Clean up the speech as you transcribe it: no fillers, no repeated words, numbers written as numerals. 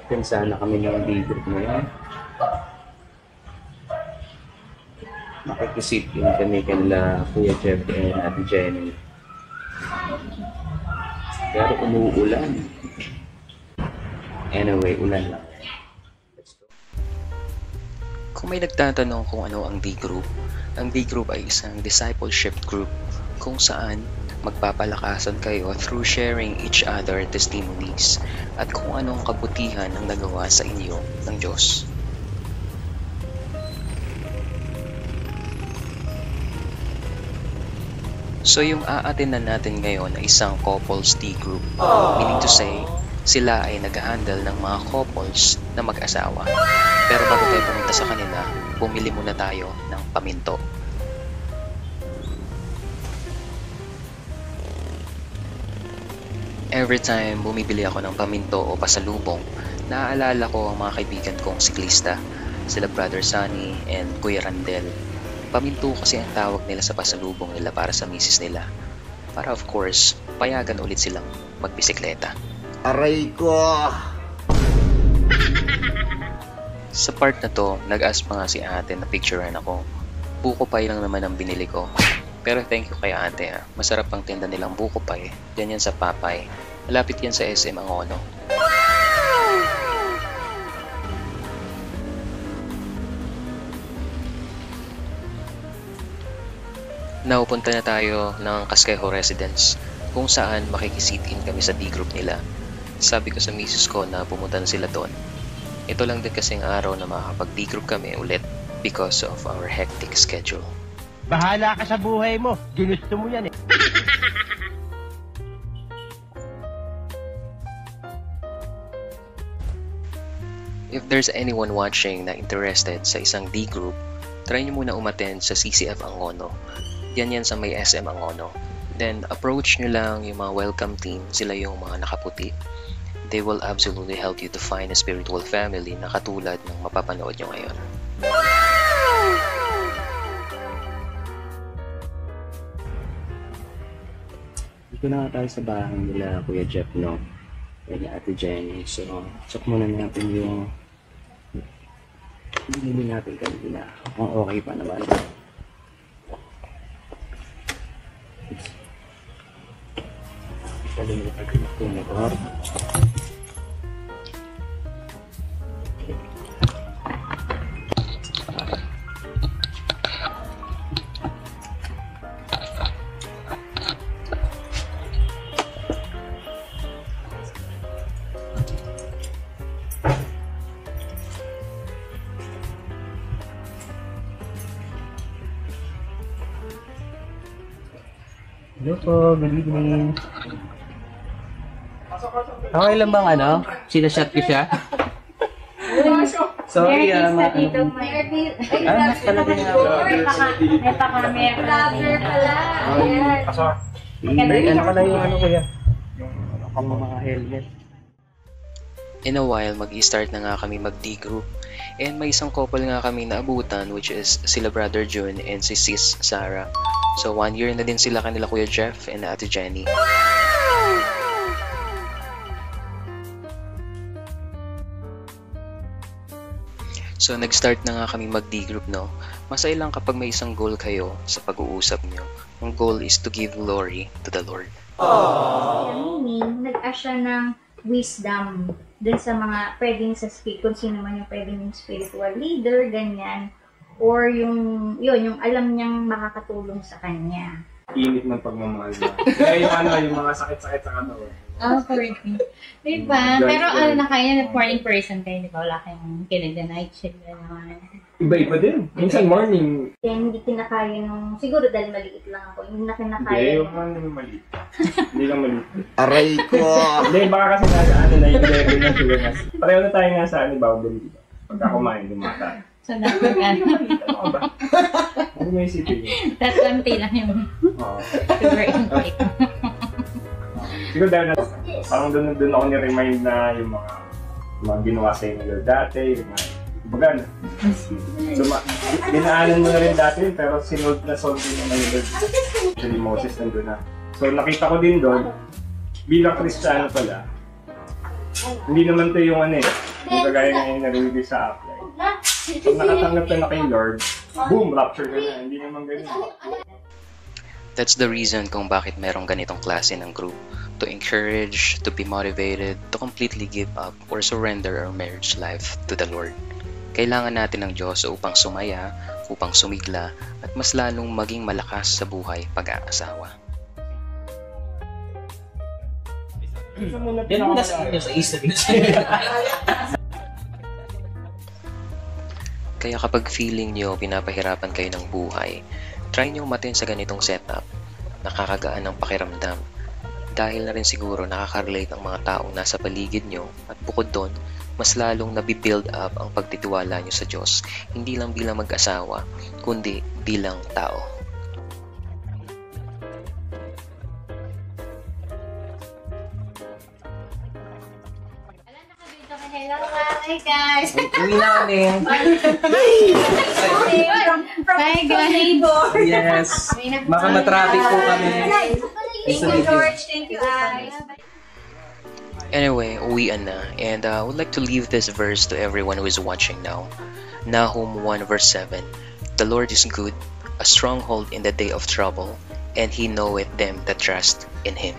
Pensaan na kami ng D-group ngayon. Makikisip yun kami kanila Kuya Jeff and Ate Jenny. Pero umuulan. Anyway, ulan lang. Let's go. Kung may nagtatanong kung ano ang D-group, ang D-group ay isang discipleship group kung saan magpapalakasan kayo through sharing each other testimonies at kung anong kabutihan ang nagawa sa inyo ng Diyos. So yung aatinan natin ngayon ay isang couples D-group, meaning to say, sila ay nag-handle ng mga couples na mag-asawa. Pero bago tayo pumunta sa kanila, bumili muna tayo ng paminto. Every time bumibili ako ng paminto o pasalubong, naaalala ko ang mga kaibigan kong siklista, sila Brother Sunny and Kuya Randel. Paminto kasi ang tawag nila sa pasalubong nila para sa misis nila. Para of course, payagan ulit silang magbisikleta. Aray ko! Sa part na to, nag-ask pa nga si ate na picturean ako. Buko pie lang naman ang binili ko. Pero thank you kay ate ha. Masarap ang tinda nilang buko pie. Diyan yan sa Papay. Malapit yan sa SM Angono. Naupunta na tayo ng Casquejo Residence kung saan makikisit-in kami sa D-group nila. Sabi ko sa misis ko na pumunta na sila doon. Ito lang din kasing araw na makakapag-D-group kami ulit because of our hectic schedule. Bahala ka sa buhay mo. Ginusto mo yan eh. If there's anyone watching na interested sa isang D-group, try nyo muna umattend sa CCF Angono. Yan sa may SM Angono. Then approach nyo lang yung mga welcome team, sila yung mga nakaputi. They will absolutely help you to find a spiritual family na katulad ng mapapanood nyo ngayon. Dito na nga tayo sa bahay nila Kuya Jeff, no? And Ate Jenny. So, check muna natin yung binili natin kanina. Kung okay pa naman. Kalimutan ko yung motor. Hello po, good evening. Okay lang bang sinashot ko siya? Sorry, mas pala din ako. May pa-camera. Vlogger pala. Ano ka na yung kuya? Yung mga helmet. In a while, mag-i-start na nga kami mag-D-group. And may isang couple nga kami naabutan which is sila Brother June and si Sis Sarah. So 1 year na din sila kanila Kuya Jeff and Ate Jenny. So nag-start na nga kami mag-D-group, no? Masaya lang kapag may isang goal kayo sa pag-uusap nyo. Ang goal is to give glory to the Lord. Meaning, nag-ask siya ng wisdom dun sa mga pwedeng sa spirit, kung sino man yung pwedeng yung spiritual leader, ganyan. Or yung alam niyang makakatulong sa kanya. Init ng pagmamahal na. Kaya yung mga sakit-sakit sa katawan. Oh, correct. Diba? Pero na kaya morning person kayo, di ba? Wala kayong kinag-night shift na naman. Iba-iba din. Minsan morning. Kaya hindi kinakaya nung, siguro dahil maliit lang ako, hindi na kinakaya. Hindi, yung mga naman maliit. Hindi lang maliit. Aray ko! Hindi, baka kasi nasa na yung level ng sugar mas. Pareho na tayo nga sa boundary, diba? Pagka kumain, lumata. So, dapat Ano ka ba? Ano mo isipin yun? that's konti lang yung sugar intake. Siguro dahil na, parang doon ako ni-remind na yung mga ginawa sa inyo dati, yung mga bagan. Dinaanan mo na rin dati, pero sinold na solve din naman yung Lord. Actually, Moses nandun na. So nakita ko din doon, bilang Kristiyano pala, hindi naman to yung ano eh, yung kagaya na yung narinig sa apply. Pag nakatanggap ka na kay Lord, boom, rapture ka na. Hindi naman ganun. That's the reason kung bakit merong ganitong klase ng group. To encourage, to be motivated, to completely give up or surrender our marriage life to the Lord. Kailangan natin ng Diyos upang sumaya, upang sumigla, at mas lalong maging malakas sa buhay pag-aasawa. Yan ang nasa inyo sa isip. Kaya kapag feeling nyo pinapahirapan kayo ng buhay, try nyo umatin sa ganitong setup. Nakakagaan ng pakiramdam. Dahil na rin siguro nakaka-relate ang mga taong nasa paligid nyo at bukod doon, mas lalong nabibuild up ang pagtitiwala nyo sa Diyos, hindi lang bilang mag-asawa, kundi bilang tao. Hello, hi guys! Uwi na kami. Bye guys! Yes. Baka matraffic po kami. Thank you, George. Thank you, Ay. Anyway, uwian na, and I would like to leave this verse to everyone who is watching now. Nahum 1 verse 7. The Lord is good, a stronghold in the day of trouble, and He knoweth them that trust in Him.